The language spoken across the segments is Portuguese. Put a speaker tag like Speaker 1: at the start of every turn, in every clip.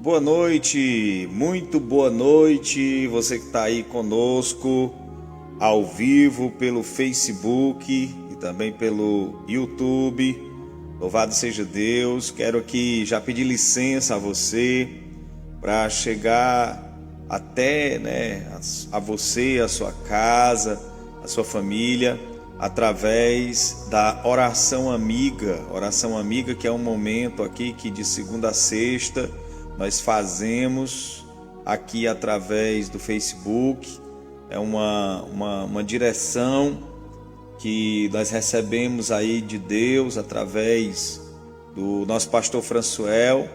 Speaker 1: Boa noite, muito boa noite, você que está aí conosco ao vivo pelo Facebook e também pelo YouTube. Louvado seja Deus. Quero aqui já pedir licença a você para chegar até a você, a sua casa, a sua família, através da oração amiga. Oração amiga, que é um momento aqui que de segunda a sexta nós fazemos aqui através do Facebook. É uma direção que nós recebemos aí de Deus através do nosso pastor Françoel.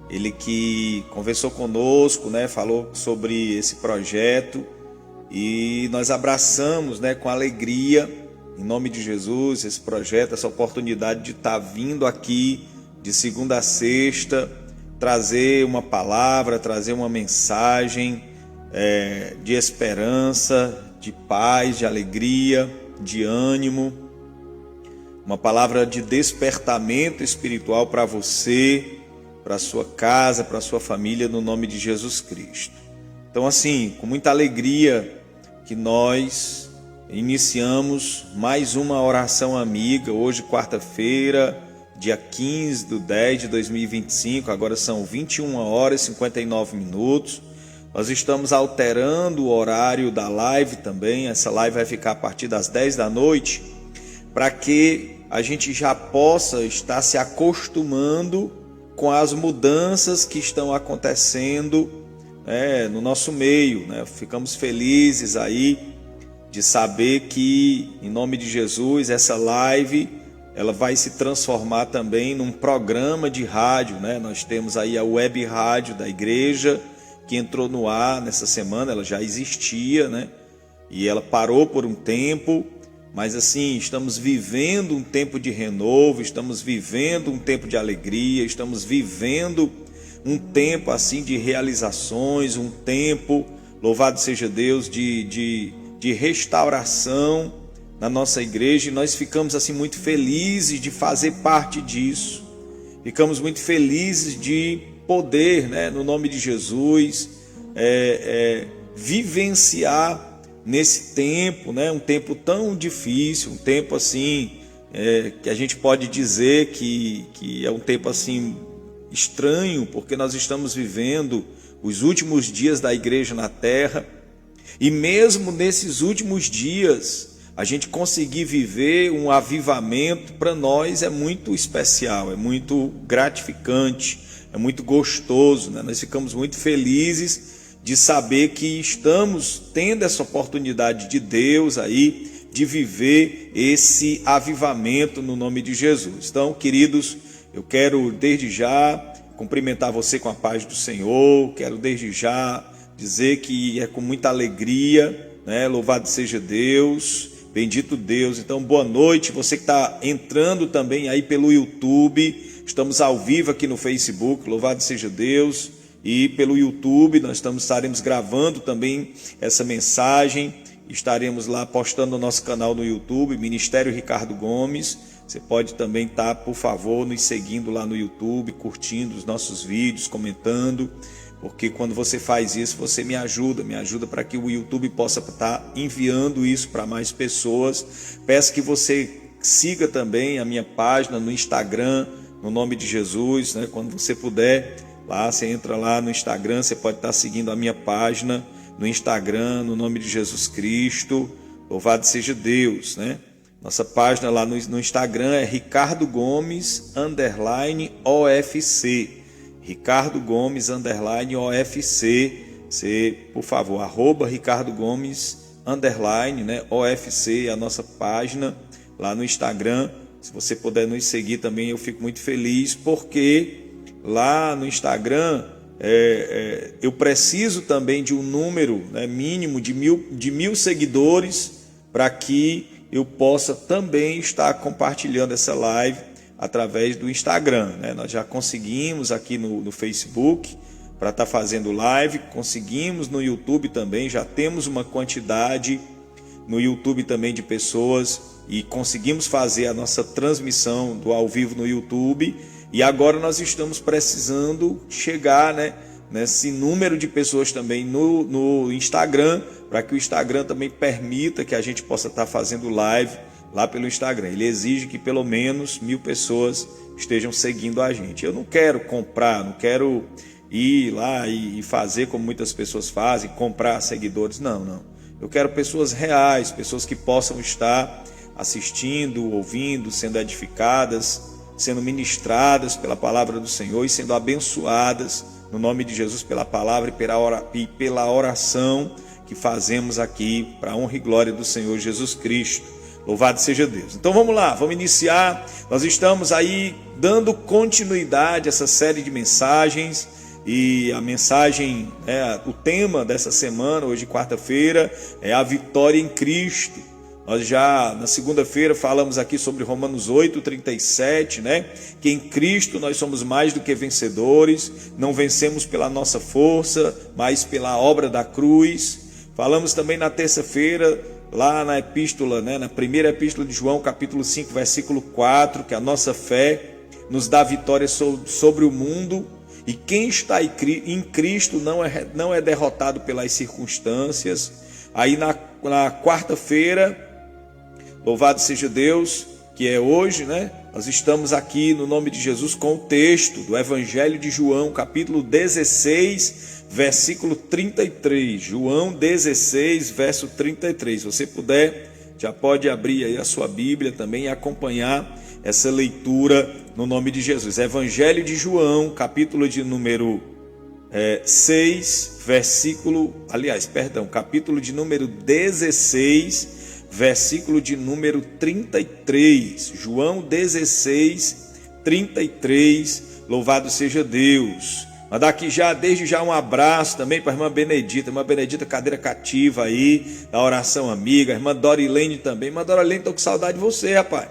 Speaker 1: Ele que conversou conosco, falou sobre esse projeto e nós abraçamos, com alegria, em nome de Jesus, esse projeto, essa oportunidade de estar vindo aqui de segunda a sexta, trazer uma palavra, trazer uma mensagem de esperança, de paz, de alegria, de ânimo, uma palavra de despertamento espiritual para você, para a sua casa, para a sua família, no nome de Jesus Cristo. Então, assim, com muita alegria que nós iniciamos mais uma oração amiga, hoje quarta-feira, dia 15/10/2025, agora são 21h59. Nós estamos alterando o horário da live também. Essa live vai ficar a partir das 10 da noite, para que a gente já possa estar se acostumando com as mudanças que estão acontecendo no nosso meio. Ficamos felizes aí de saber que, em nome de Jesus, essa live ela vai se transformar também num programa de rádio. Nós temos aí a web rádio da igreja, que entrou no ar nessa semana. Ela já existia, e ela parou por um tempo, mas assim, estamos vivendo um tempo de renovo, estamos vivendo um tempo de alegria, estamos vivendo um tempo assim de realizações, um tempo, louvado seja Deus, de restauração na nossa igreja, e nós ficamos assim muito felizes de fazer parte disso. Ficamos muito felizes de poder, no nome de Jesus, vivenciar nesse tempo, um tempo tão difícil, um tempo assim, que a gente pode dizer que é um tempo assim estranho, porque nós estamos vivendo os últimos dias da igreja na terra, e mesmo nesses últimos dias, a gente conseguir viver um avivamento, para nós é muito especial, é muito gratificante, é muito gostoso. Nós ficamos muito felizes de saber que estamos tendo essa oportunidade de Deus aí, de viver esse avivamento no nome de Jesus. Então, queridos, eu quero desde já cumprimentar você com a paz do Senhor, quero desde já dizer que é com muita alegria, louvado seja Deus, bendito Deus. Então, boa noite, você que está entrando também aí pelo YouTube, estamos ao vivo aqui no Facebook, louvado seja Deus, e pelo YouTube nós estaremos gravando também essa mensagem, estaremos lá postando no nosso canal no YouTube, Ministério Ricardo Gomes. Você pode também estar, por favor, nos seguindo lá no YouTube, curtindo os nossos vídeos, comentando, porque quando você faz isso, você me ajuda para que o YouTube possa estar enviando isso para mais pessoas. Peço que você siga também a minha página no Instagram, no nome de Jesus, quando você puder, lá você entra lá no Instagram, você pode estar seguindo a minha página no Instagram, no nome de Jesus Cristo, louvado seja Deus, Nossa página lá no Instagram é Ricardo Gomes _OFC, Ricardo Gomes _OFC, você, por favor, @Ricardo Gomes _OFC, a nossa página lá no Instagram. Se você puder nos seguir também, eu fico muito feliz, porque lá no Instagram eu preciso também de um número mínimo de mil seguidores, para que eu possa também estar compartilhando essa live através do Instagram. Nós já conseguimos aqui no Facebook para estar fazendo live, conseguimos no YouTube também, já temos uma quantidade no YouTube também de pessoas, e conseguimos fazer a nossa transmissão do ao vivo no YouTube, E agora nós estamos precisando chegar, né, nesse número de pessoas também no Instagram, para que o Instagram também permita que a gente possa estar fazendo live lá pelo Instagram. Ele exige que pelo menos 1000 pessoas estejam seguindo a gente. Eu não quero comprar, não quero ir lá e fazer como muitas pessoas fazem, comprar seguidores. Não. Eu quero pessoas reais, pessoas que possam estar assistindo, ouvindo, sendo edificadas, sendo ministradas pela palavra do Senhor e sendo abençoadas no nome de Jesus pela palavra e pela oração que fazemos aqui para a honra e glória do Senhor Jesus Cristo. Louvado seja Deus. Então vamos lá, vamos iniciar. Nós estamos aí dando continuidade a essa série de mensagens. E a mensagem, o tema dessa semana, hoje quarta-feira, é a vitória em Cristo. Nós já na segunda-feira falamos aqui sobre Romanos 8:37, né? Que em Cristo nós somos mais do que vencedores, não vencemos pela nossa força, mas pela obra da cruz. Falamos também na terça-feira, lá na epístola, né? Na primeira epístola de João, capítulo 5, versículo 4, que a nossa fé nos dá vitória sobre o mundo. E quem está em Cristo não é derrotado pelas circunstâncias. Aí na quarta-feira, louvado seja Deus, que é hoje, né? Nós estamos aqui no nome de Jesus com o texto do Evangelho de João, capítulo 16, versículo 33. João 16, verso 33. Se você puder, já pode abrir aí a sua Bíblia também e acompanhar essa leitura no nome de Jesus. Evangelho de João, capítulo de número 6, capítulo de número 16, versículo de número 33. João 16, 33. Louvado seja Deus. Mandar aqui desde já um abraço também para a irmã Benedita, cadeira cativa aí, da oração amiga, a irmã Dorilene também. Irmã Dorilene, estou com saudade de você, rapaz.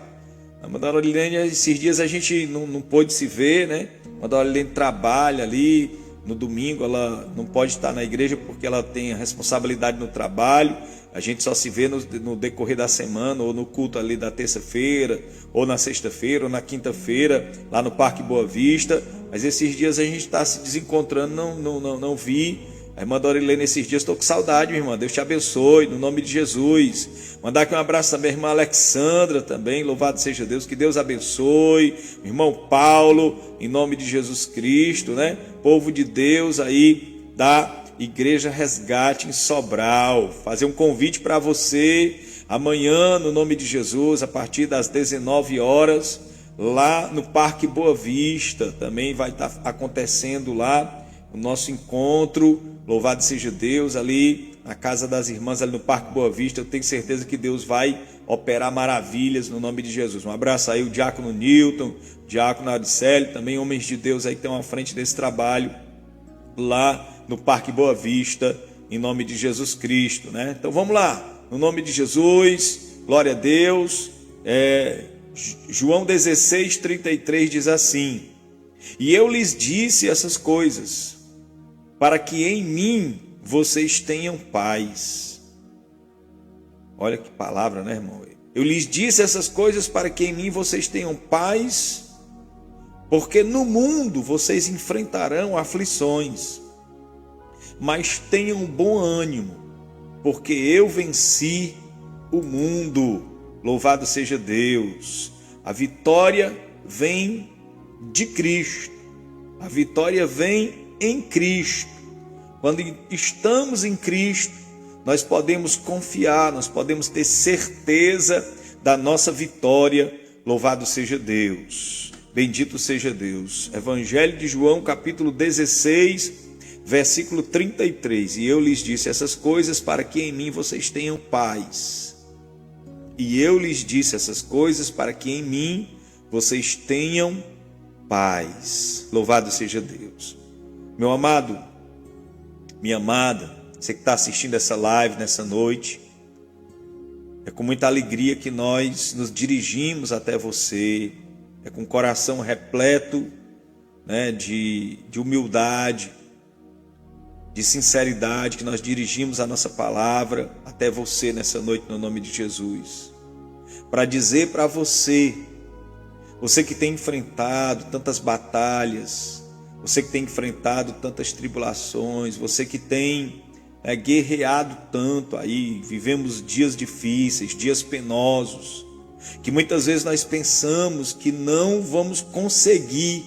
Speaker 1: A irmã Dorilene, esses dias a gente não pôde se ver, né? A irmã Dorilene trabalha ali, no domingo ela não pode estar na igreja porque ela tem a responsabilidade no trabalho. A gente só se vê no decorrer da semana, ou no culto ali da terça-feira, ou na sexta-feira, ou na quinta-feira, lá no Parque Boa Vista. Mas esses dias a gente está se desencontrando, não vi. A irmã Dorilene, esses dias, estou com saudade, minha irmã. Deus te abençoe, no nome de Jesus. Mandar aqui um abraço também à irmã Alexandra também, louvado seja Deus, que Deus abençoe. O irmão Paulo, em nome de Jesus Cristo, né? Povo de Deus aí da Igreja Resgate em Sobral. Fazer um convite para você amanhã, no nome de Jesus, a partir das 19 horas, lá no Parque Boa Vista. Também vai estar acontecendo lá o nosso encontro, louvado seja Deus, ali na Casa das Irmãs, ali no Parque Boa Vista. Eu tenho certeza que Deus vai operar maravilhas no nome de Jesus. Um abraço aí o diácono Newton, diácono Aricélio, também homens de Deus aí que estão à frente desse trabalho lá no Parque Boa Vista, em nome de Jesus Cristo, né? Então vamos lá, no nome de Jesus, glória a Deus. João 16, 33 diz assim: e eu lhes disse essas coisas, para que em mim vocês tenham paz. Olha que palavra, né, irmão? Eu lhes disse essas coisas para que em mim vocês tenham paz, porque no mundo vocês enfrentarão aflições, mas tenham bom ânimo, porque eu venci o mundo. Louvado seja Deus. A vitória vem de Cristo. A vitória vem em Cristo. Quando estamos em Cristo, nós podemos confiar, nós podemos ter certeza da nossa vitória. Louvado seja Deus. Bendito seja Deus. Evangelho de João, capítulo 16, versículo 33. E eu lhes disse essas coisas para que em mim vocês tenham paz. E eu lhes disse essas coisas para que em mim vocês tenham paz. Louvado seja Deus. Meu amado, minha amada, você que está assistindo essa live nessa noite, é com muita alegria que nós nos dirigimos até você. É com o coração repleto, né, de humildade, de sinceridade, que nós dirigimos a nossa palavra até você nessa noite, no nome de Jesus, para dizer para você Você que tem enfrentado tantas batalhas, você que tem enfrentado tantas tribulações, você que tem guerreado tanto aí, vivemos dias difíceis, dias penosos, que muitas vezes nós pensamos que não vamos conseguir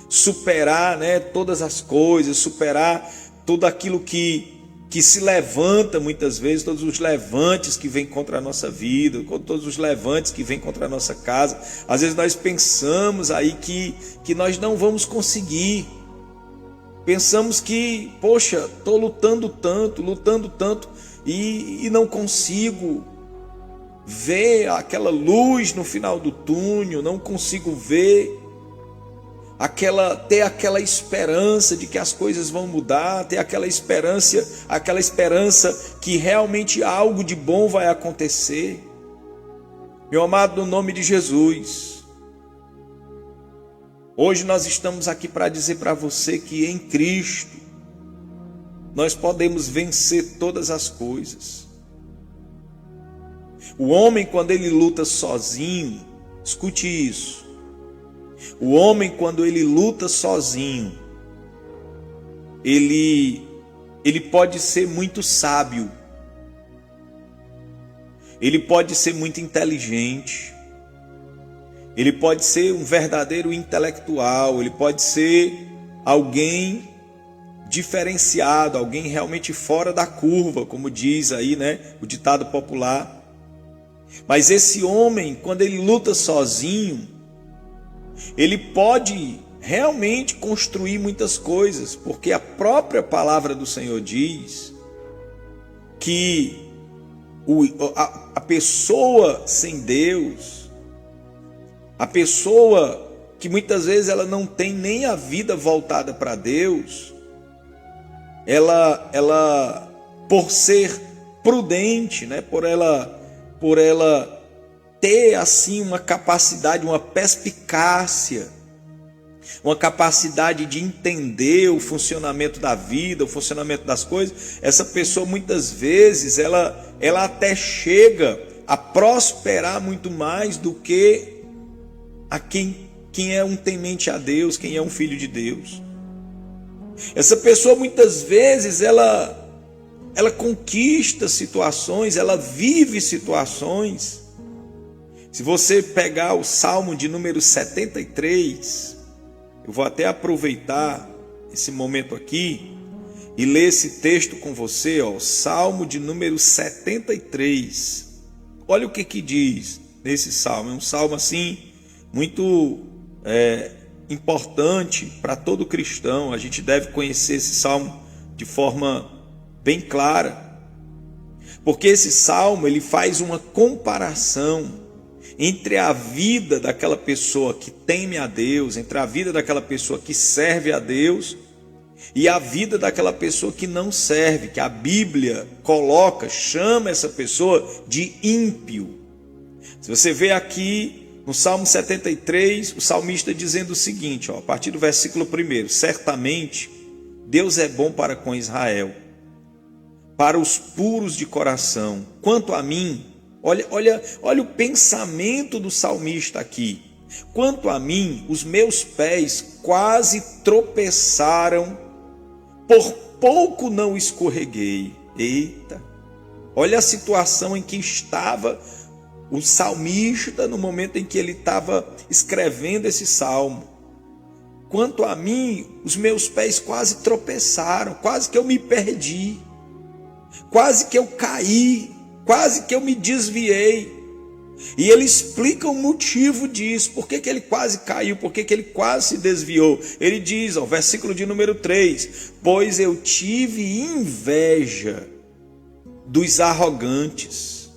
Speaker 1: superar, todas as coisas, superar tudo aquilo que se levanta muitas vezes, todos os levantes que vêm contra a nossa vida, todos os levantes que vêm contra a nossa casa. Às vezes nós pensamos aí que nós não vamos conseguir. Pensamos que, poxa, estou lutando tanto e não consigo ver aquela luz no final do túnel, não consigo ver ter aquela esperança de que as coisas vão mudar, ter aquela esperança que realmente algo de bom vai acontecer. Meu amado, no nome de Jesus, hoje nós estamos aqui para dizer para você que em Cristo nós podemos vencer todas as coisas. O homem, quando ele luta sozinho, escute isso, o homem, quando ele luta sozinho, ele pode ser muito sábio, ele pode ser muito inteligente, ele pode ser um verdadeiro intelectual, ele pode ser alguém diferenciado, alguém realmente fora da curva, como diz aí, o ditado popular. Mas esse homem, quando ele luta sozinho, ele pode realmente construir muitas coisas, porque a própria palavra do Senhor diz que a pessoa sem Deus, a pessoa que muitas vezes ela não tem nem a vida voltada para Deus, ela por ser prudente, por ela ter assim uma capacidade, uma perspicácia, uma capacidade de entender o funcionamento da vida, o funcionamento das coisas, essa pessoa muitas vezes ela até chega a prosperar muito mais do que a quem é um temente a Deus, quem é um filho de Deus. Essa pessoa muitas vezes ela conquista situações, ela vive situações. Se você pegar o Salmo de número 73, eu vou até aproveitar esse momento aqui e ler esse texto com você, o Salmo de número 73. Olha o que diz nesse Salmo. É um Salmo assim muito importante para todo cristão. A gente deve conhecer esse Salmo de forma bem clara, porque esse Salmo ele faz uma comparação entre a vida daquela pessoa que teme a Deus, entre a vida daquela pessoa que serve a Deus e a vida daquela pessoa que não serve, que a Bíblia chama essa pessoa de ímpio. Se você vê aqui no Salmo 73, o salmista dizendo o seguinte, a partir do versículo 1: certamente Deus é bom para com Israel, para os puros de coração. Quanto a mim, olha o pensamento do salmista aqui. Quanto a mim, os meus pés quase tropeçaram, por pouco não escorreguei. Eita! Olha a situação em que estava o salmista no momento em que ele estava escrevendo esse salmo. Quanto a mim, os meus pés quase tropeçaram, quase que eu me perdi, quase que eu caí, quase que eu me desviei. E ele explica o motivo disso, por que ele quase caiu, por que ele quase se desviou. Ele diz, versículo de número 3, pois eu tive inveja dos arrogantes,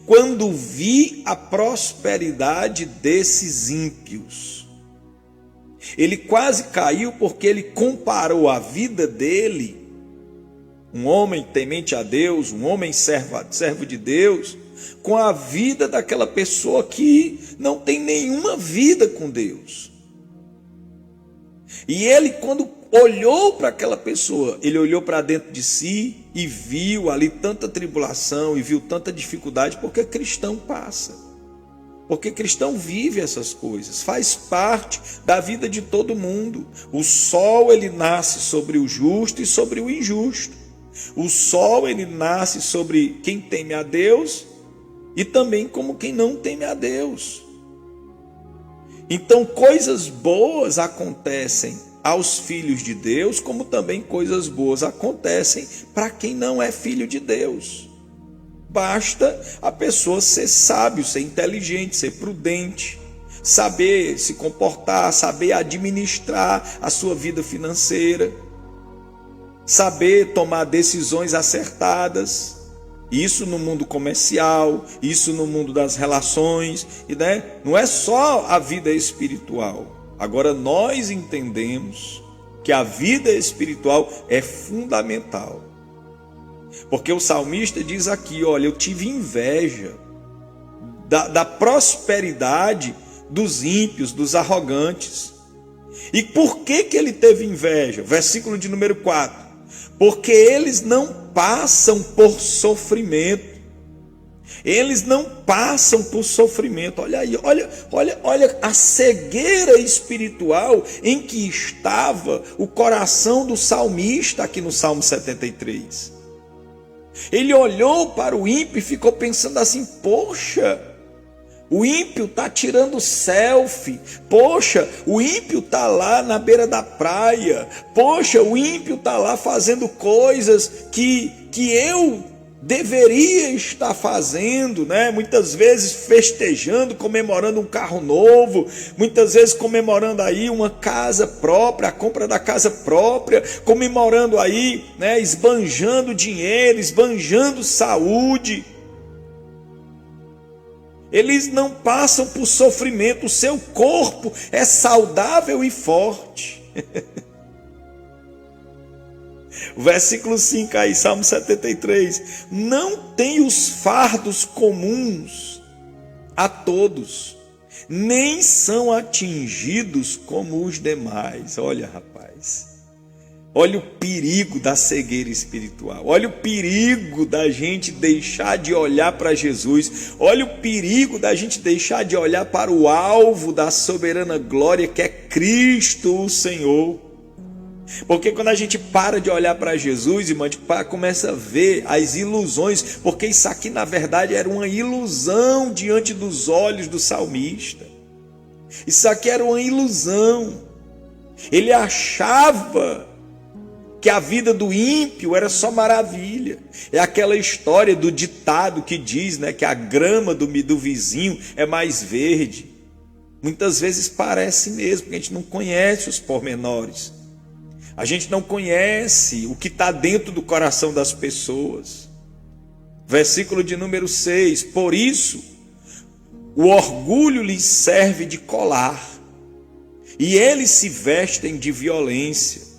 Speaker 1: quando vi a prosperidade desses ímpios. Ele quase caiu porque ele comparou a vida dele, um homem temente a Deus, um homem servo de Deus, com a vida daquela pessoa que não tem nenhuma vida com Deus. E ele, quando olhou para aquela pessoa, ele olhou para dentro de si e viu ali tanta tribulação e viu tanta dificuldade, porque cristão passa. Porque cristão vive essas coisas, faz parte da vida de todo mundo. O sol ele nasce sobre o justo e sobre o injusto. O sol ele nasce sobre quem teme a Deus e também como quem não teme a Deus. Então coisas boas acontecem aos filhos de Deus, como também coisas boas acontecem para quem não é filho de Deus. Basta a pessoa ser sábio, ser inteligente, ser prudente, saber se comportar, saber administrar a sua vida financeira, saber tomar decisões acertadas. Isso no mundo comercial, isso no mundo das relações, né? Não é só a vida espiritual. Agora nós entendemos que a vida espiritual é fundamental. Porque o salmista diz aqui, olha, eu tive inveja da prosperidade dos ímpios, dos arrogantes. E por que ele teve inveja? Versículo de número 4. Porque eles não passam por sofrimento. Eles não passam por sofrimento. Olha aí, olha a cegueira espiritual em que estava o coração do salmista aqui no Salmo 73. Ele olhou para o ímpio e ficou pensando assim, poxa, o ímpio está tirando selfie, poxa, o ímpio está lá na beira da praia, poxa, o ímpio está lá fazendo coisas que eu deveria estar fazendo, né? Muitas vezes festejando, comemorando um carro novo, muitas vezes comemorando aí uma casa própria, a compra da casa própria, comemorando aí, né? Esbanjando dinheiro, esbanjando saúde. Eles não passam por sofrimento, o seu corpo é saudável e forte. O versículo 5 aí, Salmo 73. Não tem os fardos comuns a todos, nem são atingidos como os demais. Olha, rapaz, olha o perigo da cegueira espiritual, olha o perigo da gente deixar de olhar para Jesus, olha o perigo da gente deixar de olhar para o alvo da soberana glória que é Cristo o Senhor. Porque quando a gente para de olhar para Jesus, irmão, a gente começa a ver as ilusões, porque isso aqui na verdade era uma ilusão diante dos olhos do salmista. Isso aqui era uma ilusão. Ele achava que a vida do ímpio era só maravilha. É aquela história do ditado que diz, né, que a grama do vizinho é mais verde. Muitas vezes parece mesmo, porque a gente não conhece os pormenores. A gente não conhece o que está dentro do coração das pessoas. Versículo de número 6. Por isso, o orgulho lhes serve de colar, e eles se vestem de violência.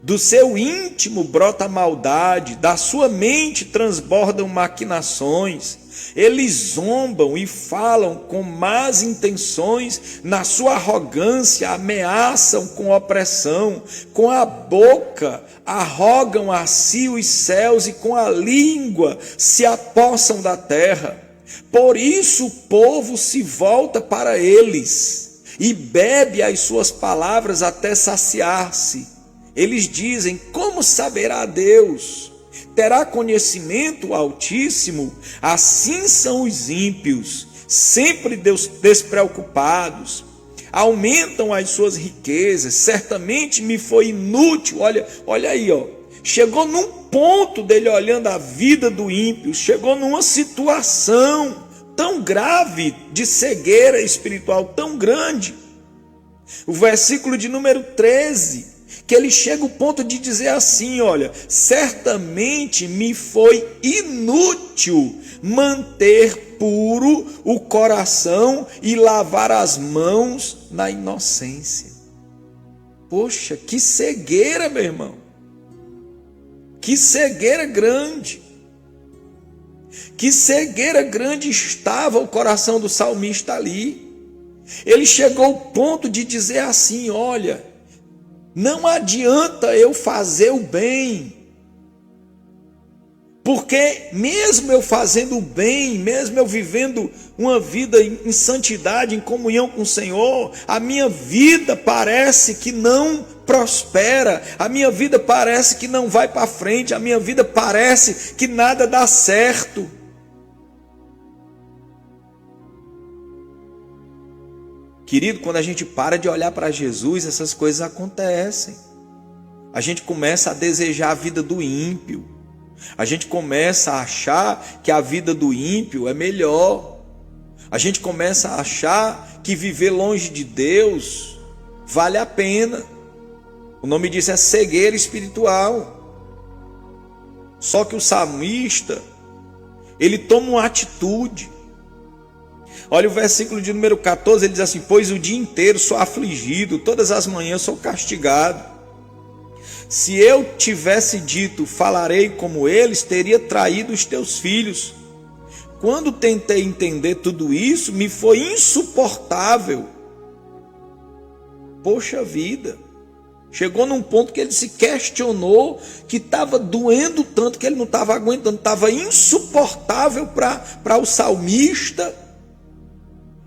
Speaker 1: Do seu íntimo brota maldade, da sua mente transbordam maquinações. Eles zombam e falam com más intenções, na sua arrogância ameaçam com opressão, com a boca arrogam a si os céus e com a língua se apossam da terra. Por isso o povo se volta para eles e bebe as suas palavras até saciar-se. Eles dizem, como saberá Deus? Terá conhecimento o Altíssimo? Assim são os ímpios, sempre despreocupados. Aumentam as suas riquezas, certamente me foi inútil. Olha aí, ó. Chegou num ponto dele olhando a vida do ímpio, chegou numa situação tão grave de cegueira espiritual, tão grande. O versículo de número 13, que ele chega ao ponto de dizer assim, olha, certamente me foi inútil manter puro o coração e lavar as mãos na inocência. Poxa, que cegueira, meu irmão. Que cegueira grande. Que cegueira grande estava o coração do salmista ali. Ele chegou ao ponto de dizer assim, olha, não adianta eu fazer o bem, Porque mesmo eu fazendo o bem, mesmo eu vivendo uma vida em santidade, em comunhão com o Senhor, a minha vida parece que não prospera, a minha vida parece que não vai para frente, a minha vida parece que nada dá certo. Querido, quando a gente para de olhar para Jesus, essas coisas acontecem. A gente começa a desejar a vida do ímpio. A gente começa a achar que a vida do ímpio é melhor. A gente começa a achar que viver longe de Deus vale a pena. O nome disso é cegueira espiritual. Só que o salmista, ele toma uma atitude. Olha o versículo de número 14, ele diz assim: pois o dia inteiro sou afligido, todas as manhãs sou castigado. Se eu tivesse dito, falarei como eles, teria traído os teus filhos. Quando tentei entender tudo isso, me foi insuportável. Poxa vida, chegou num ponto que ele se questionou, que estava doendo tanto que ele não estava aguentando, estava insuportável para o salmista,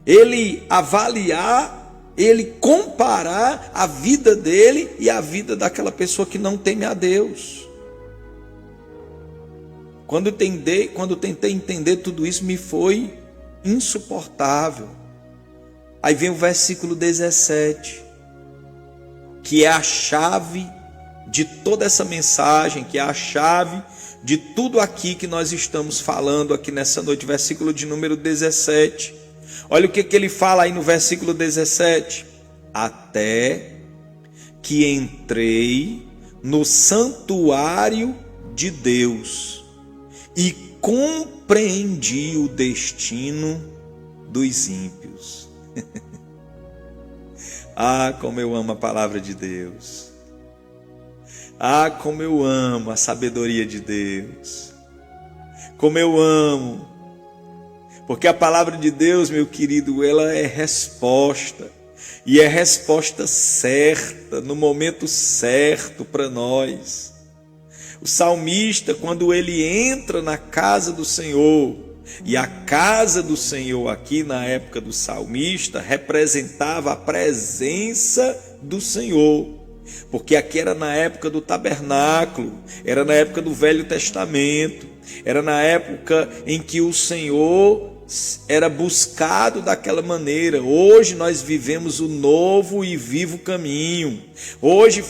Speaker 1: ele avaliar, ele comparar a vida dele e a vida daquela pessoa que não teme a Deus. Quando tentei entender tudo isso, me foi insuportável. Aí vem o versículo 17, que é a chave de toda essa mensagem, que é a chave de tudo aqui que nós estamos falando aqui nessa noite, versículo de número 17. Olha o que ele fala aí no versículo 17: até que entrei no santuário de Deus e compreendi o destino dos ímpios. Ah, como eu amo a palavra de Deus. Ah, como eu amo a sabedoria de Deus. Como eu amo. Porque a palavra de Deus, meu querido, ela é resposta. E é resposta certa, no momento certo para nós. O salmista, quando ele entra na casa do Senhor, e a casa do Senhor aqui na época do salmista representava a presença do Senhor, porque aqui era na época do tabernáculo, era na época do Velho Testamento, era na época em que o Senhor era buscado daquela maneira. Hoje nós vivemos o novo e vivo caminho. Hoje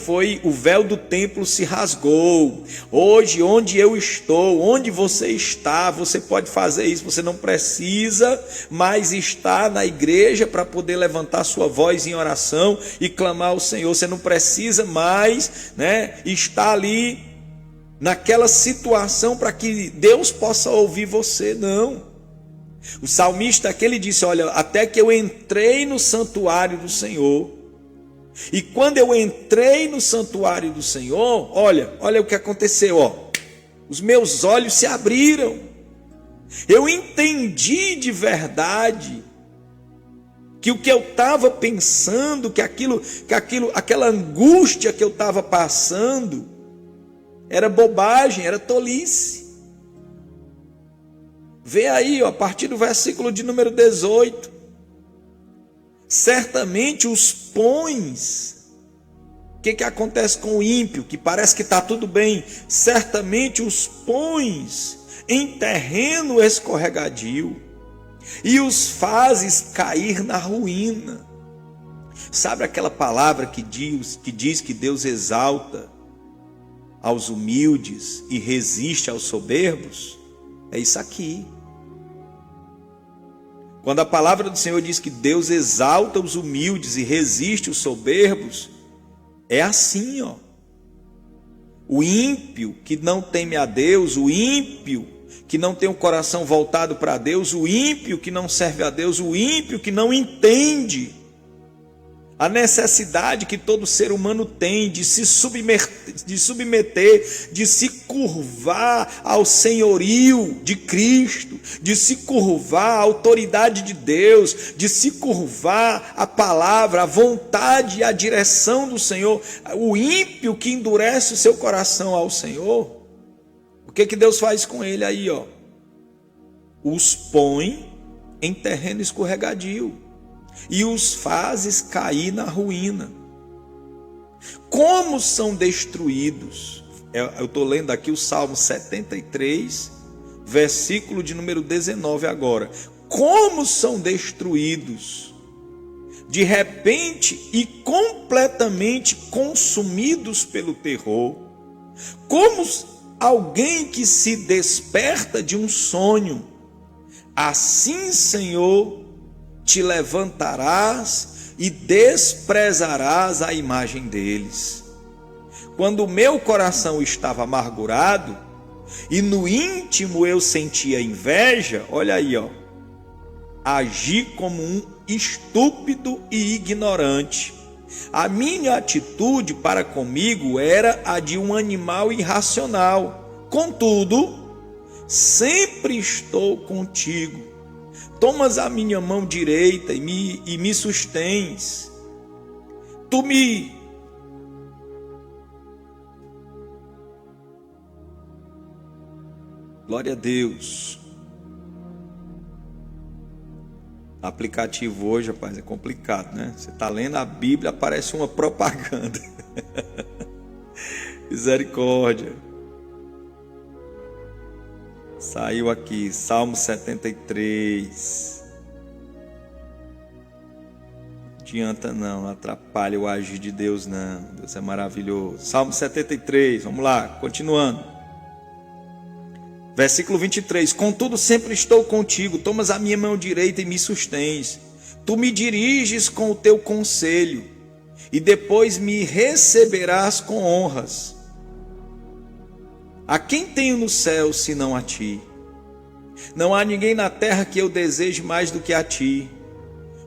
Speaker 1: o véu do templo se rasgou. Hoje, onde eu estou, onde você está, você pode fazer isso. Você não precisa mais estar na igreja para poder levantar sua voz em oração e clamar ao Senhor. Você não precisa mais, estar ali naquela situação para que Deus possa ouvir você, não. O salmista aqui, ele disse: olha, até que eu entrei no santuário do Senhor. E quando eu entrei no santuário do Senhor, olha o que aconteceu, os meus olhos se abriram. Eu entendi de verdade que o que eu estava pensando, aquela angústia que eu estava passando, era bobagem, era tolice. Vê aí, a partir do versículo de número 18. Certamente os pões. O que acontece com o ímpio, que parece que está tudo bem? Certamente os pões em terreno escorregadio e os fazes cair na ruína. Sabe aquela palavra que diz que Deus exalta aos humildes e resiste aos soberbos? É isso aqui. Quando a palavra do Senhor diz que Deus exalta os humildes e resiste os soberbos, é assim, O ímpio que não teme a Deus, o ímpio que não tem o coração voltado para Deus, o ímpio que não serve a Deus, o ímpio que não entende a necessidade que todo ser humano tem de se submeter, de se curvar ao senhorio de Cristo, de se curvar à autoridade de Deus, de se curvar à palavra, à vontade e à direção do Senhor. O ímpio que endurece o seu coração ao Senhor, o O que Deus faz com ele aí, ó? Os põe em terreno escorregadio e os fazes cair na ruína. Como são destruídos? Eu estou lendo aqui o Salmo 73, versículo de número 19 agora. Como são destruídos, de repente e completamente consumidos pelo terror, como alguém que se desperta de um sonho. Assim, Senhor, te levantarás e desprezarás a imagem deles. Quando o meu coração estava amargurado e no íntimo eu sentia inveja, olha aí, ó, agi como um estúpido e ignorante. A minha atitude para comigo era a de um animal irracional. Contudo, sempre estou contigo. Tomas a minha mão direita e me sustens. Glória a Deus. Aplicativo hoje, rapaz, é complicado, né? Você está lendo a Bíblia, aparece uma propaganda. Misericórdia. Saiu aqui, Salmo 73. Não adianta não atrapalha o agir de Deus não. Deus é maravilhoso. Salmo 73, vamos lá, continuando. Versículo 23, contudo sempre estou contigo, tomas a minha mão direita e me sustens. Tu me diriges com o teu conselho, e depois me receberás com honras. A quem tenho no céu, senão a ti? Não há ninguém na terra que eu deseje mais do que a ti.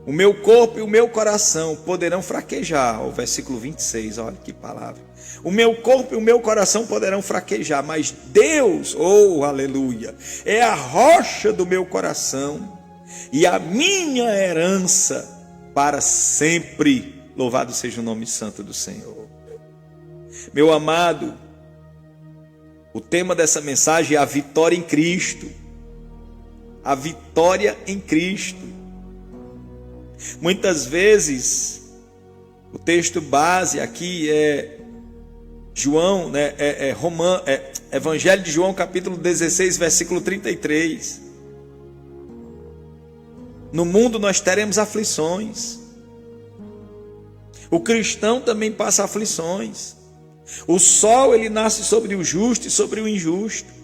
Speaker 1: O meu corpo e o meu coração poderão fraquejar. O versículo 26, olha que palavra. O meu corpo e o meu coração poderão fraquejar, mas Deus, oh aleluia, é a rocha do meu coração e a minha herança para sempre. Louvado seja o nome santo do Senhor. Meu amado, o tema dessa mensagem é a vitória em Cristo. A vitória em Cristo. Muitas vezes, o texto base aqui é João, né, Evangelho de João, capítulo 16, versículo 33. No mundo nós teremos aflições. O cristão também passa aflições. O sol, ele nasce sobre o justo e sobre o injusto.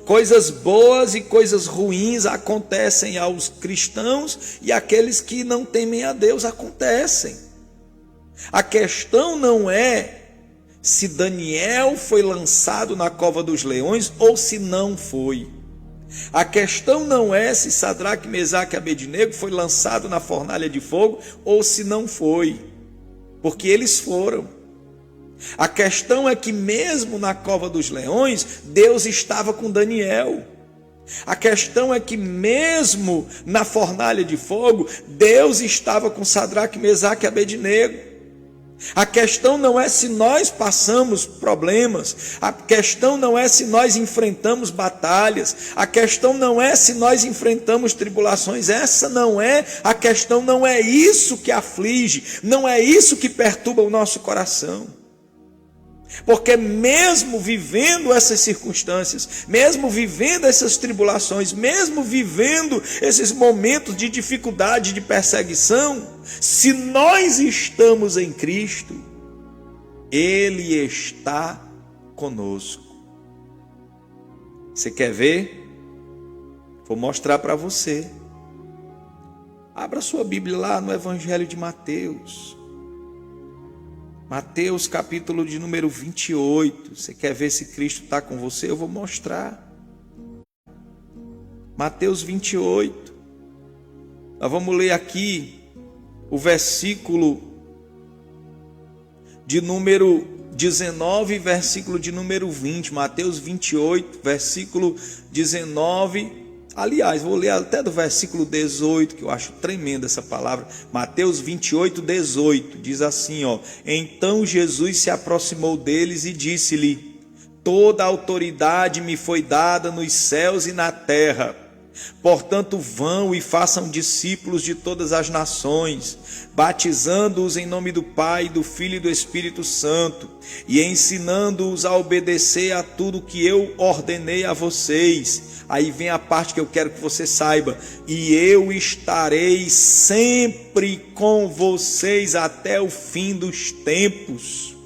Speaker 1: Coisas boas e coisas ruins acontecem aos cristãos e àqueles que não temem a Deus acontecem. A questão não é se Daniel foi lançado na cova dos leões ou se não foi. A questão não é se Sadraque, Mesaque e Abednego foi lançado na fornalha de fogo ou se não foi, porque eles foram. A questão é que mesmo na cova dos leões, Deus estava com Daniel. A questão é que mesmo na fornalha de fogo, Deus estava com Sadraque, Mesaque e Abednego. A questão não é se nós passamos problemas, a questão não é se nós enfrentamos batalhas, a questão não é se nós enfrentamos tribulações, essa não é a questão, não é isso que aflige, não é isso que perturba o nosso coração. Porque mesmo vivendo essas circunstâncias, mesmo vivendo essas tribulações, mesmo vivendo esses momentos de dificuldade, de perseguição, se nós estamos em Cristo, Ele está conosco. Você quer ver? Vou mostrar para você. Abra sua Bíblia lá no Evangelho de Mateus. Mateus capítulo de número 28. Você quer ver se Cristo está com você? Eu vou mostrar. Mateus 28. Nós vamos ler aqui o versículo de número 19, versículo de número 20. Mateus 28, versículo 19. Aliás, vou ler até do versículo 18, que eu acho tremenda essa palavra. Mateus 28, 18, diz assim, ó: Então Jesus se aproximou deles e disse-lhe: Toda a autoridade me foi dada nos céus e na terra. Portanto, vão e façam discípulos de todas as nações, batizando-os em nome do Pai, do Filho e do Espírito Santo, e ensinando-os a obedecer a tudo que eu ordenei a vocês. Aí vem a parte que eu quero que você saiba: e eu estarei sempre com vocês até o fim dos tempos.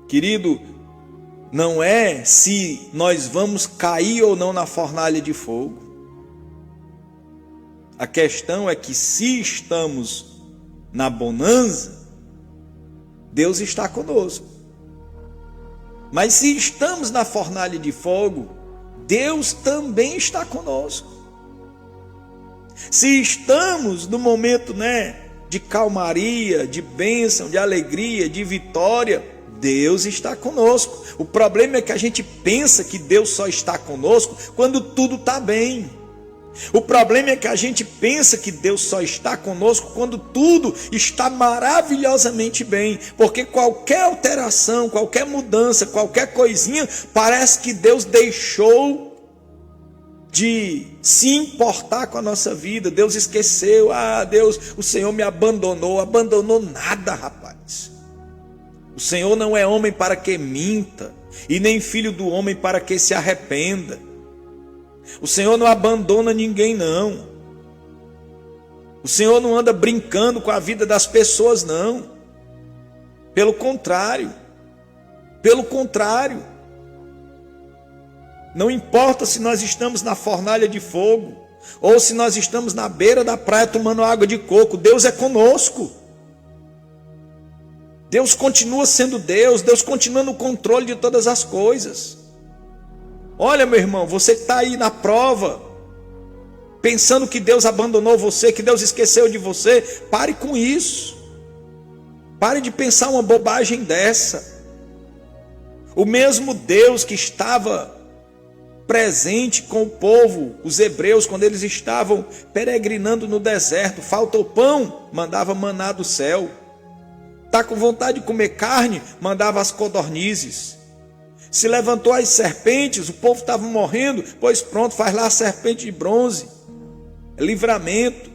Speaker 1: Querido, não é se nós vamos cair ou não na fornalha de fogo. A questão é que se estamos na bonança, Deus está conosco. Mas se estamos na fornalha de fogo, Deus também está conosco. Se estamos no momento, de calmaria, de bênção, de alegria, de vitória, Deus está conosco. O problema é que a gente pensa que Deus só está conosco quando tudo está bem. O problema é que a gente pensa que Deus só está conosco quando tudo está maravilhosamente bem. Porque qualquer alteração, qualquer mudança, qualquer coisinha, parece que Deus deixou de se importar com a nossa vida. Deus esqueceu. Deus, o Senhor me abandonou. Abandonou nada, rapaz. O Senhor não é homem para que minta, e nem filho do homem para que se arrependa. O Senhor não abandona ninguém, não. O Senhor não anda brincando com a vida das pessoas, não. Pelo contrário. Não importa se nós estamos na fornalha de fogo, ou se nós estamos na beira da praia tomando água de coco, Deus é conosco. Deus continua sendo Deus, Deus continua no controle de todas as coisas. Olha, meu irmão, você está aí na prova, pensando que Deus abandonou você, que Deus esqueceu de você. Pare com isso. Pare de pensar uma bobagem dessa. O mesmo Deus que estava presente com o povo, os hebreus, quando eles estavam peregrinando no deserto, faltou pão, mandava maná do céu. Está com vontade de comer carne, mandava as codornizes. Se levantou as serpentes, o povo estava morrendo, pois pronto, faz lá a serpente de bronze. É livramento.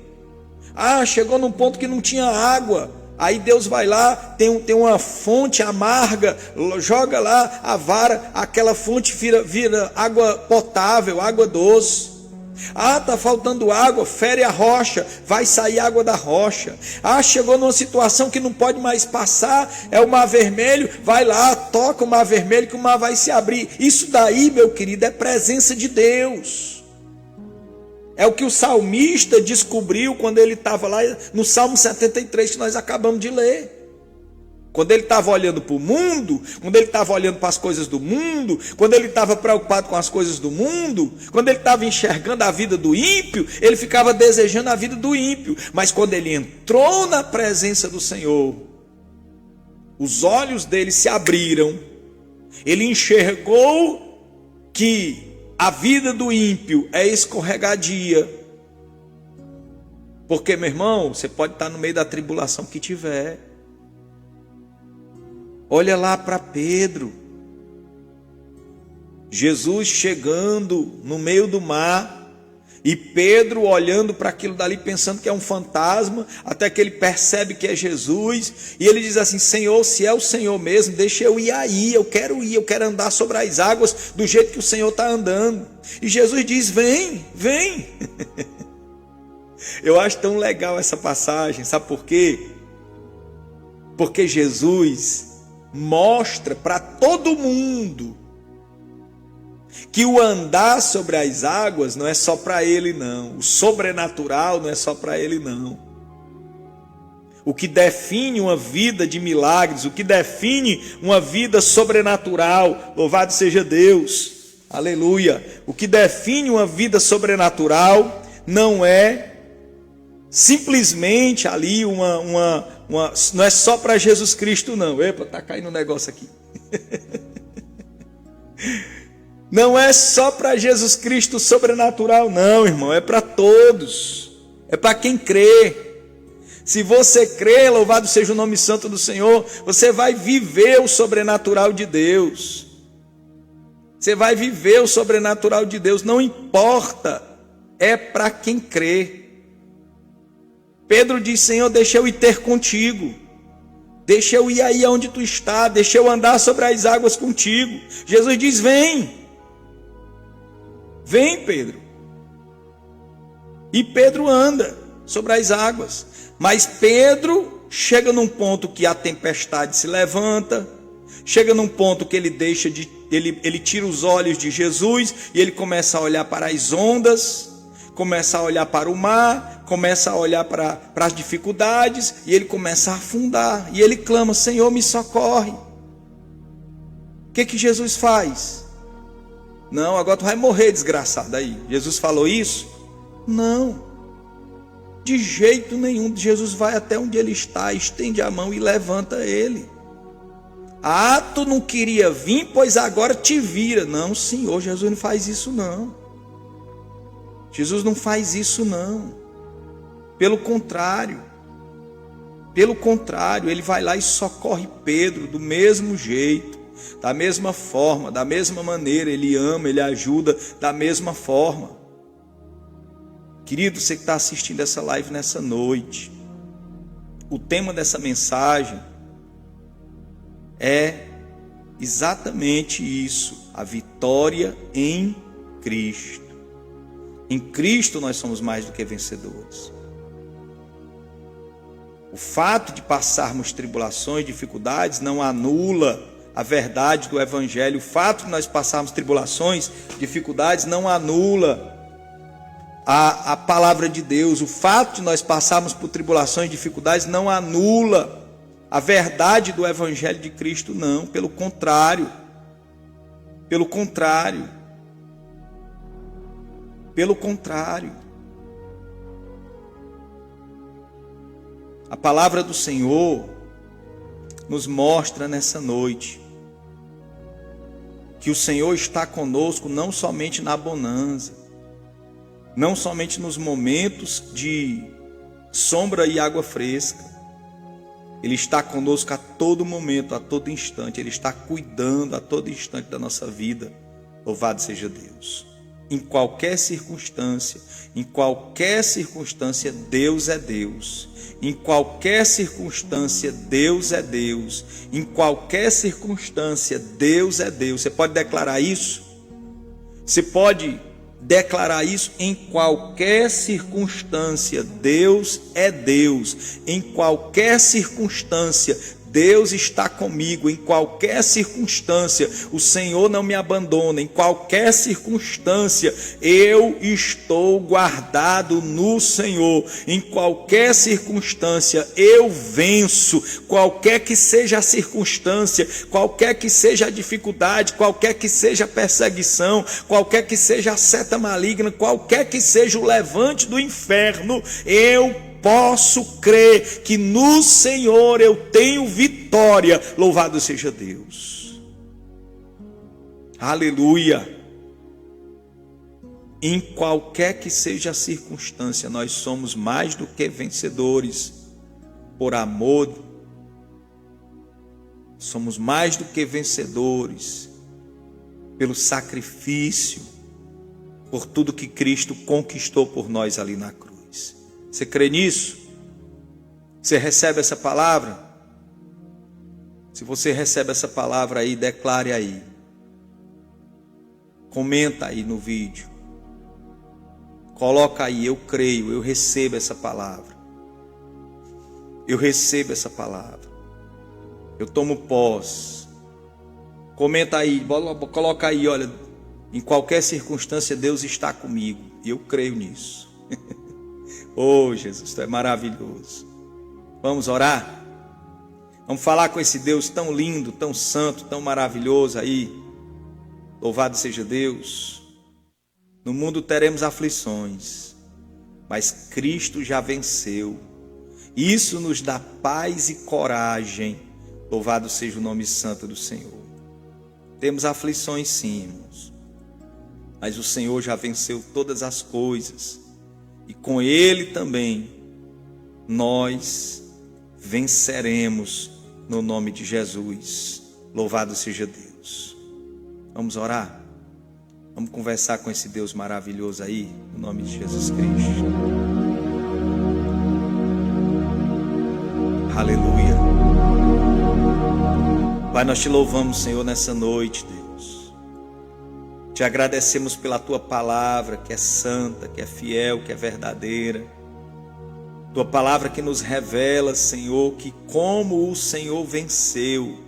Speaker 1: Chegou num ponto que não tinha água. Aí Deus vai lá, tem uma fonte amarga, joga lá a vara, aquela fonte vira água potável, água doce. Está faltando água, fere a rocha, vai sair água da rocha. Chegou numa situação que não pode mais passar, é o mar vermelho, vai lá, toca o mar vermelho que o mar vai se abrir. Isso daí, meu querido, é presença de Deus. É o que o salmista descobriu quando ele estava lá no Salmo 73 que nós acabamos de ler. Quando ele estava olhando para o mundo, quando ele estava olhando para as coisas do mundo, quando ele estava preocupado com as coisas do mundo, quando ele estava enxergando a vida do ímpio, ele ficava desejando a vida do ímpio. Mas quando ele entrou na presença do Senhor, os olhos dele se abriram, ele enxergou que a vida do ímpio é escorregadia. Porque, meu irmão, você pode estar no meio da tribulação que tiver. Olha lá para Pedro. Jesus chegando no meio do mar, e Pedro olhando para aquilo dali, pensando que é um fantasma, até que ele percebe que é Jesus, e ele diz assim: Senhor, se é o Senhor mesmo, deixa eu ir aí, eu quero andar sobre as águas do jeito que o Senhor está andando. E Jesus diz: vem. Eu acho tão legal essa passagem, sabe por quê? Porque Jesus mostra para todo mundo que o andar sobre as águas não é só para ele, não. O sobrenatural não é só para ele, não. O que define uma vida de milagres, o que define uma vida sobrenatural, louvado seja Deus, aleluia. O que define uma vida sobrenatural não é simplesmente ali não é só para Jesus Cristo, não. Epa, tá caindo um negócio aqui. Não é só para Jesus Cristo sobrenatural, não, irmão. É para todos. É para quem crê. Se você crê, louvado seja o nome santo do Senhor, você vai viver o sobrenatural de Deus. Você vai viver o sobrenatural de Deus, não importa, é para quem crê. Pedro diz: Senhor, deixa eu ir ter contigo, deixa eu ir aí onde tu está, deixa eu andar sobre as águas contigo. Jesus diz: vem, vem, Pedro. E Pedro anda sobre as águas, mas Pedro chega num ponto que a tempestade se levanta, chega num ponto que ele tira os olhos de Jesus e ele começa a olhar para as ondas, começa a olhar para o mar, começa a olhar para as dificuldades e ele começa a afundar. E ele clama: Senhor, me socorre. O que Jesus faz? Não, agora tu vai morrer, desgraçado aí. Jesus falou isso? Não, de jeito nenhum. Jesus vai até onde ele está, estende a mão e levanta ele. Ah, tu não queria vir, pois agora te vira. Não, Senhor, Jesus não faz isso não. Jesus não faz isso não. Pelo contrário, ele vai lá e socorre Pedro do mesmo jeito, da mesma forma, da mesma maneira. Ele ama, ele ajuda da mesma forma. Querido, você que está assistindo essa live nessa noite, o tema dessa mensagem é exatamente isso: a vitória em Cristo. Em Cristo nós somos mais do que vencedores. O fato de passarmos tribulações, dificuldades, não anula a verdade do Evangelho. O fato de nós passarmos tribulações, dificuldades, não anula a palavra de Deus. O fato de nós passarmos por tribulações, dificuldades, não anula a verdade do Evangelho de Cristo, não. Pelo contrário. Pelo contrário. Pelo contrário. A palavra do Senhor nos mostra nessa noite que o Senhor está conosco não somente na bonança, não somente nos momentos de sombra e água fresca. Ele está conosco a todo momento, a todo instante. Ele está cuidando a todo instante da nossa vida. Louvado seja Deus. Em qualquer circunstância, Deus é Deus. Em qualquer circunstância, Deus é Deus. Em qualquer circunstância, Deus é Deus. Você pode declarar isso? Você pode declarar isso? Em qualquer circunstância, Deus é Deus. Em qualquer circunstância, Deus está comigo. Em qualquer circunstância, o Senhor não me abandona. Em qualquer circunstância, eu estou guardado no Senhor. Em qualquer circunstância, eu venço. Qualquer que seja a circunstância, qualquer que seja a dificuldade, qualquer que seja a perseguição, qualquer que seja a seta maligna, qualquer que seja o levante do inferno, eu posso crer que no Senhor eu tenho vitória. Louvado seja Deus. Aleluia. Em qualquer que seja a circunstância, nós somos mais do que vencedores por amor. Somos mais do que vencedores pelo sacrifício, por tudo que Cristo conquistou por nós ali na cruz. Você crê nisso? Você recebe essa palavra? Se você recebe essa palavra aí, declare aí. Comenta aí no vídeo. Coloca aí: eu creio, eu recebo essa palavra. Eu recebo essa palavra. Eu tomo posse. Comenta aí, coloca aí: olha, em qualquer circunstância Deus está comigo. E eu creio nisso. Oh, Jesus, tu é maravilhoso. Vamos orar? Vamos falar com esse Deus tão lindo, tão santo, tão maravilhoso aí. Louvado seja Deus. No mundo teremos aflições, mas Cristo já venceu. Isso nos dá paz e coragem. Louvado seja o nome santo do Senhor. Temos aflições sim, irmãos, mas o Senhor já venceu todas as coisas. E com Ele também nós venceremos no nome de Jesus. Louvado seja Deus. Vamos orar? Vamos conversar com esse Deus maravilhoso aí, no nome de Jesus Cristo. Aleluia. Pai, nós te louvamos, Senhor, nessa noite, Deus. Te agradecemos pela tua palavra, que é santa, que é fiel, que é verdadeira. Tua palavra que nos revela, Senhor, que como o Senhor venceu,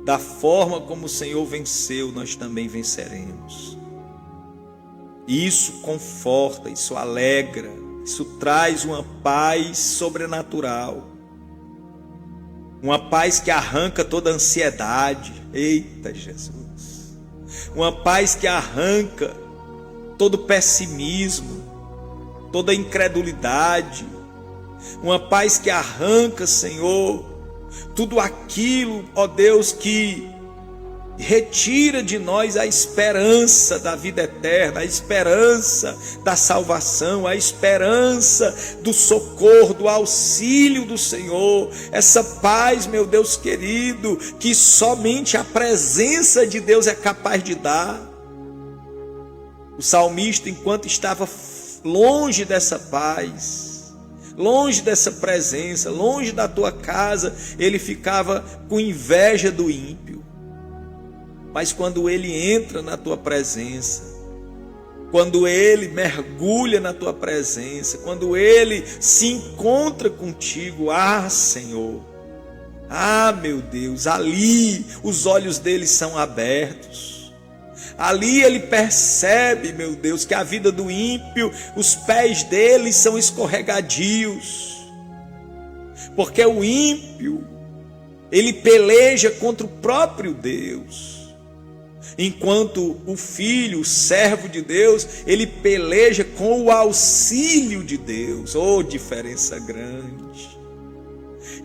Speaker 1: da forma como o Senhor venceu, nós também venceremos. E isso conforta, isso alegra, isso traz uma paz sobrenatural. Uma paz que arranca toda a ansiedade. Eita Jesus! Uma paz que arranca todo pessimismo, toda incredulidade. Uma paz que arranca, Senhor, tudo aquilo, ó Deus, que retira de nós a esperança da vida eterna, a esperança da salvação, a esperança do socorro, do auxílio do Senhor. Essa paz, meu Deus querido, que somente a presença de Deus é capaz de dar. O salmista, enquanto estava longe dessa paz, longe dessa presença, longe da tua casa, ele ficava com inveja do ímpio. Mas quando ele entra na tua presença, quando ele mergulha na tua presença, quando ele se encontra contigo, Senhor, meu Deus, ali os olhos dele são abertos. Ali ele percebe, meu Deus, que a vida do ímpio, os pés dele são escorregadios. Porque o ímpio, ele peleja contra o próprio Deus. Enquanto o filho, o servo de Deus, ele peleja com o auxílio de Deus. Oh, diferença grande.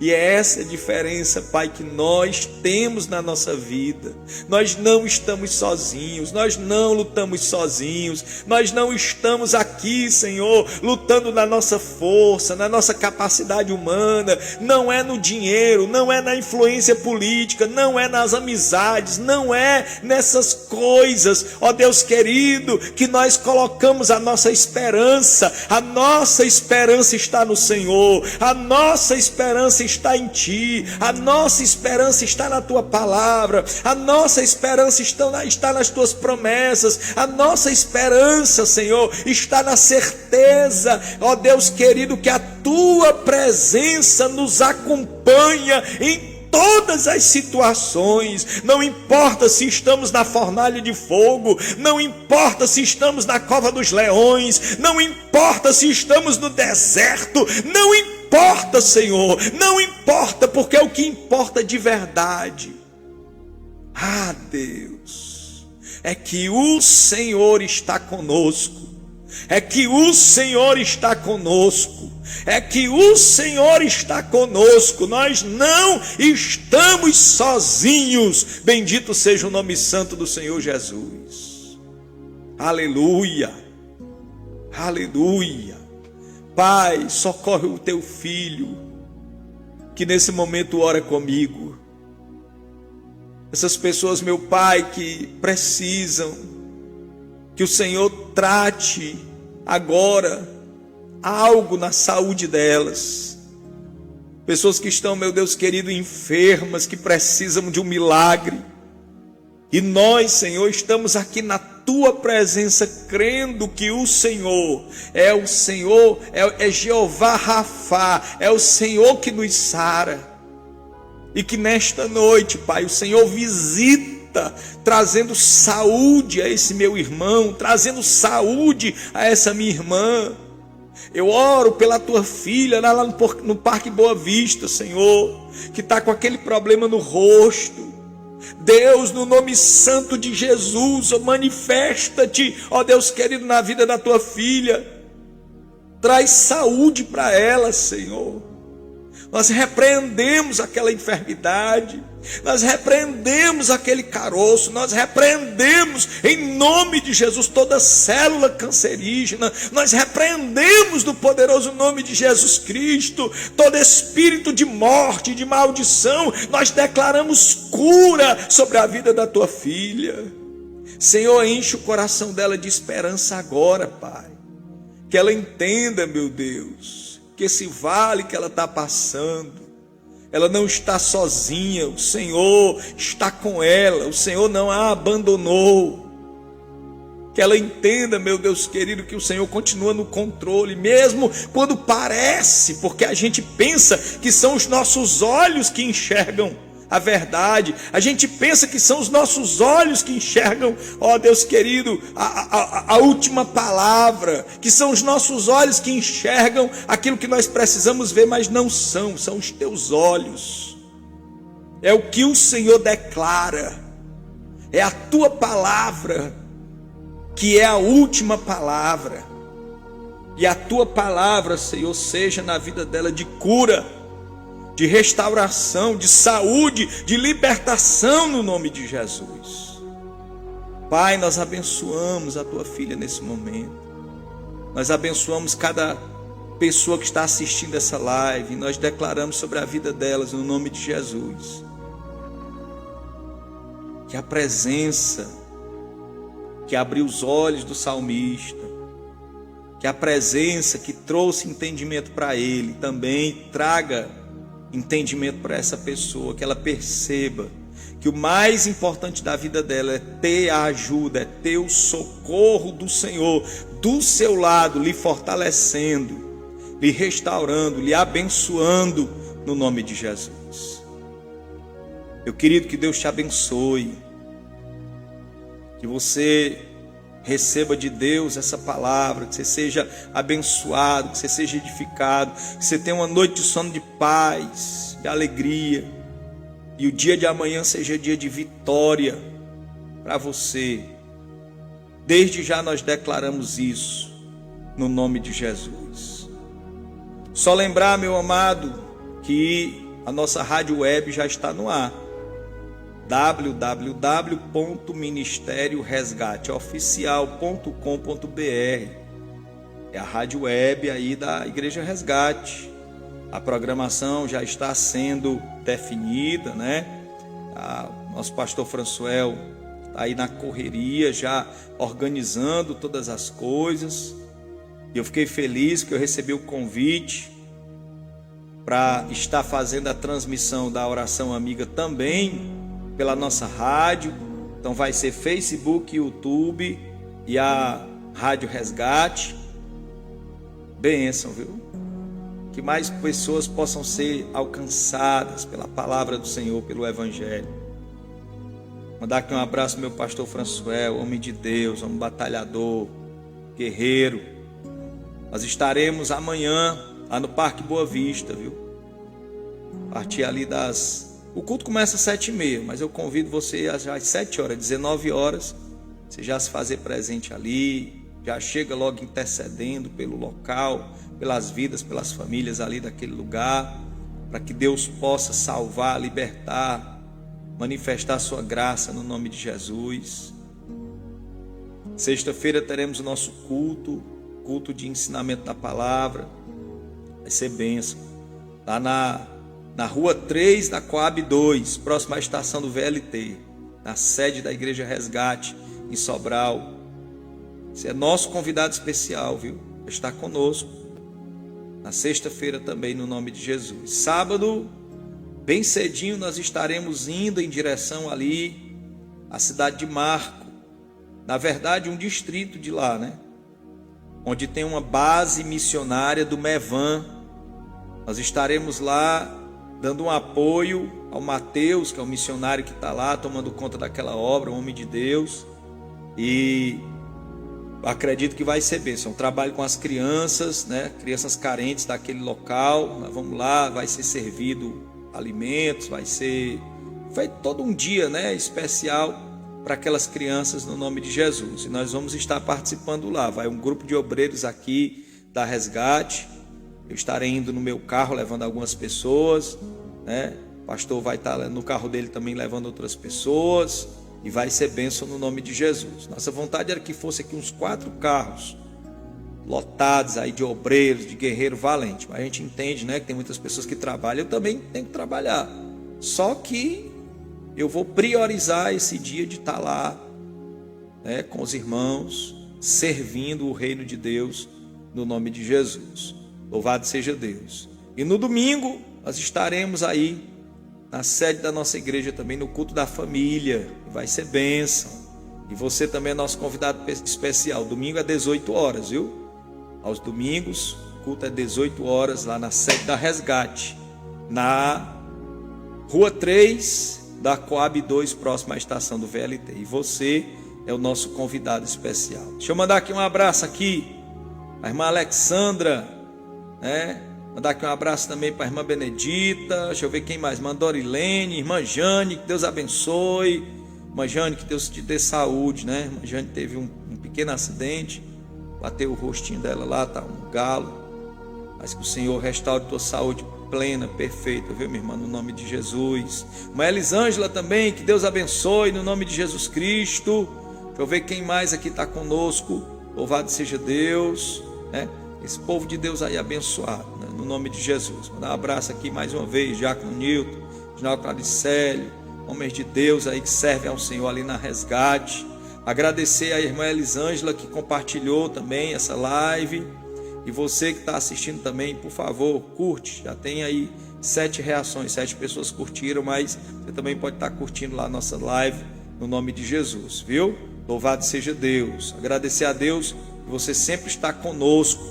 Speaker 1: E é essa diferença, Pai, que nós temos na nossa vida. Nós não estamos sozinhos, nós não lutamos sozinhos, nós não estamos aqui, Senhor, lutando na nossa força, na nossa capacidade humana. Não é no dinheiro, não é na influência política, não é nas amizades, não é nessas coisas, ó Deus querido, que nós colocamos a nossa esperança. A nossa esperança está no Senhor, a nossa esperança está em Ti, a nossa esperança está na Tua palavra, a nossa esperança está nas Tuas promessas, a nossa esperança, Senhor, está na certeza, ó Deus querido, que a Tua presença nos acompanha em todas as situações. Não importa se estamos na fornalha de fogo, não importa se estamos na cova dos leões, não importa se estamos no deserto, não importa, Senhor, não importa, porque é o que importa de verdade, Deus, é que o Senhor está conosco, é que o Senhor está conosco, é que o Senhor está conosco. Nós não estamos sozinhos. Bendito seja o nome santo do Senhor Jesus. Aleluia, aleluia. Pai, socorre o teu filho, que nesse momento ora comigo. Essas pessoas, meu Pai, que precisam que o Senhor trate agora algo na saúde delas. Pessoas que estão, meu Deus querido, enfermas, que precisam de um milagre. E nós, Senhor, estamos aqui na Tua presença, crendo que o Senhor, é Jeová Rafá, é o Senhor que nos sara. E que nesta noite, Pai, o Senhor visita, trazendo saúde a esse meu irmão, trazendo saúde a essa minha irmã. Eu oro pela tua filha lá no Parque Boa Vista, Senhor, que está com aquele problema no rosto. Deus, no nome santo de Jesus, manifesta-te, ó Deus querido, na vida da tua filha. Traz saúde para ela, Senhor. Nós repreendemos aquela enfermidade, nós repreendemos aquele caroço, nós repreendemos em nome de Jesus toda célula cancerígena, nós repreendemos no poderoso nome de Jesus Cristo todo espírito de morte, de maldição. Nós declaramos cura sobre a vida da tua filha. Senhor, enche o coração dela de esperança agora, Pai. Que ela entenda, meu Deus, que esse vale que ela está passando, ela não está sozinha, o Senhor está com ela, o Senhor não a abandonou. Que ela entenda, meu Deus querido, que o Senhor continua no controle, mesmo quando parece, porque a gente pensa que são os nossos olhos que enxergam a verdade, a gente pensa que são os nossos olhos que enxergam, ó Deus querido, a última palavra, que são os nossos olhos que enxergam aquilo que nós precisamos ver, mas não são os teus olhos. É o que o Senhor declara, é a tua palavra que é a última palavra, e a tua palavra, Senhor, seja na vida dela de cura, de restauração, de saúde, de libertação no nome de Jesus. Pai, nós abençoamos a tua filha nesse momento, nós abençoamos cada pessoa que está assistindo essa live, e nós declaramos sobre a vida delas no nome de Jesus, que a presença que abriu os olhos do salmista, que a presença que trouxe entendimento para ele, também traga entendimento para essa pessoa, que ela perceba que o mais importante da vida dela é ter a ajuda, é ter o socorro do Senhor do seu lado, lhe fortalecendo, lhe restaurando, lhe abençoando no nome de Jesus. Meu querido, que Deus te abençoe, que você receba de Deus essa palavra, que você seja abençoado, que você seja edificado, que você tenha uma noite de sono de paz, de alegria, e o dia de amanhã seja dia de vitória para você. Desde já nós declaramos isso no nome de Jesus. Só lembrar, meu amado, que a nossa rádio web já está no ar, www.ministerioresgateoficial.com.br. é a rádio web aí da Igreja Resgate. A programação já está sendo definida, né? Nosso pastor Françoel está aí na correria, já organizando todas as coisas. E eu fiquei feliz que eu recebi o convite para estar fazendo a transmissão da oração amiga também pela nossa rádio. Então vai ser Facebook, YouTube e a Rádio Resgate. Bênção, viu? Que mais pessoas possam ser alcançadas pela palavra do Senhor, pelo Evangelho. Mandar aqui um abraço ao meu pastor Françoel, homem de Deus, homem batalhador, guerreiro. Nós estaremos amanhã lá no Parque Boa Vista, viu? A partir ali o culto começa às 7h30, mas eu convido você às 7h, 19h, você já se fazer presente ali, já chega logo intercedendo pelo local, pelas vidas, pelas famílias ali daquele lugar, para que Deus possa salvar, libertar, manifestar a sua graça no nome de Jesus. Sexta-feira teremos o nosso culto de ensinamento da palavra, vai ser bênção, lá na rua 3 da Coab 2, próxima à estação do VLT, na sede da Igreja Resgate, em Sobral. Você é nosso convidado especial, viu? Está conosco na sexta-feira também, no nome de Jesus. Sábado, bem cedinho, nós estaremos indo em direção ali à cidade de Marco, na verdade um distrito de lá, né? Onde tem uma base missionária do MEVAN. Nós estaremos lá dando um apoio ao Mateus, que é o missionário que está lá tomando conta daquela obra, um homem de Deus, e acredito que vai ser bênção. Um trabalho com as crianças, né? Crianças carentes daquele local. Nós vamos lá, vai ser servido alimentos, vai ser feito todo um dia, né? Especial para aquelas crianças no nome de Jesus. E nós vamos estar participando lá. Vai um grupo de obreiros aqui da Resgate. Eu estarei indo no meu carro levando algumas pessoas, né? O pastor vai estar no carro dele também levando outras pessoas, e vai ser bênção no nome de Jesus. Nossa vontade era que fosse aqui uns 4 carros lotados aí de obreiros, de guerreiro valente, mas a gente entende, né, que tem muitas pessoas que trabalham. Eu também tenho que trabalhar, só que eu vou priorizar esse dia de estar lá né, com os irmãos, servindo o reino de Deus no nome de Jesus. Louvado seja Deus. E no domingo nós estaremos aí na sede da nossa igreja também, no culto da família, vai ser bênção. E você também é nosso convidado especial. Domingo é 18 horas, viu? Aos domingos, o culto é 18 horas lá na sede da Resgate, na Rua 3 da Coab 2, próxima à estação do VLT. E você é o nosso convidado especial. Deixa eu mandar aqui um abraço aqui a irmã Alexandra, né? Mandar aqui um abraço também para a irmã Benedita. Deixa eu ver quem mais. Mandorilene, irmã Jane, que Deus abençoe. Irmã Jane, que Deus te dê saúde, né? Irmã Jane teve um pequeno acidente, bateu o rostinho dela lá, tá um galo. Mas que o Senhor restaure tua saúde plena, perfeita, viu, minha irmã, no nome de Jesus. Irmã Elisângela também, que Deus abençoe, no nome de Jesus Cristo. Deixa eu ver quem mais aqui está conosco. Louvado seja Deus, né? Esse povo de Deus aí abençoado, né? No nome de Jesus. Vou dar um abraço aqui mais uma vez, Diácono Nilton, Ginaldo Claricélio, homens de Deus aí que servem ao Senhor ali na Resgate. Agradecer a irmã Elisângela que compartilhou também essa live. E você que está assistindo também, por favor, curte. Já tem aí 7 reações, 7 pessoas curtiram, mas você também pode estar curtindo lá a nossa live no nome de Jesus, viu? Louvado seja Deus. Agradecer a Deus que você sempre está conosco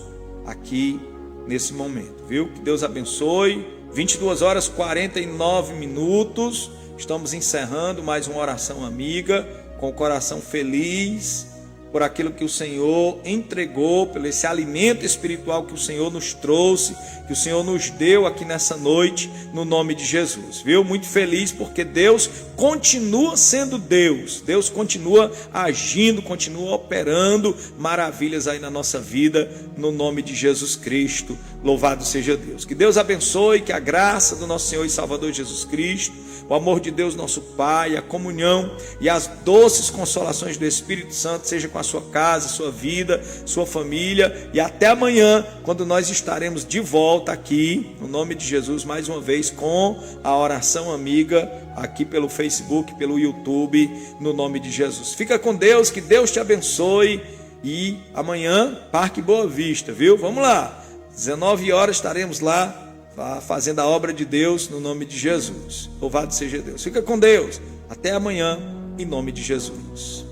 Speaker 1: aqui nesse momento, viu? Que Deus abençoe. 22 horas 49 minutos. Estamos encerrando mais uma oração amiga, com o coração feliz por aquilo que o Senhor entregou, pelo esse alimento espiritual que o Senhor nos trouxe, que o Senhor nos deu aqui nessa noite, no nome de Jesus, viu? Muito feliz porque Deus continua sendo Deus, Deus continua agindo, continua operando maravilhas aí na nossa vida, no nome de Jesus Cristo, louvado seja Deus. Que Deus abençoe, que a graça do nosso Senhor e Salvador Jesus Cristo, o amor de Deus nosso Pai, a comunhão e as doces consolações do Espírito Santo seja com a sua casa, sua vida, sua família, e até amanhã, quando nós estaremos de volta aqui, no nome de Jesus, mais uma vez com a oração amiga, aqui pelo Facebook, pelo YouTube, no nome de Jesus. Fica com Deus, que Deus te abençoe, e amanhã, Parque Boa Vista, viu? Vamos lá, 19 horas estaremos lá, fazendo a obra de Deus no nome de Jesus. Louvado seja Deus. Fica com Deus. Até amanhã, em nome de Jesus.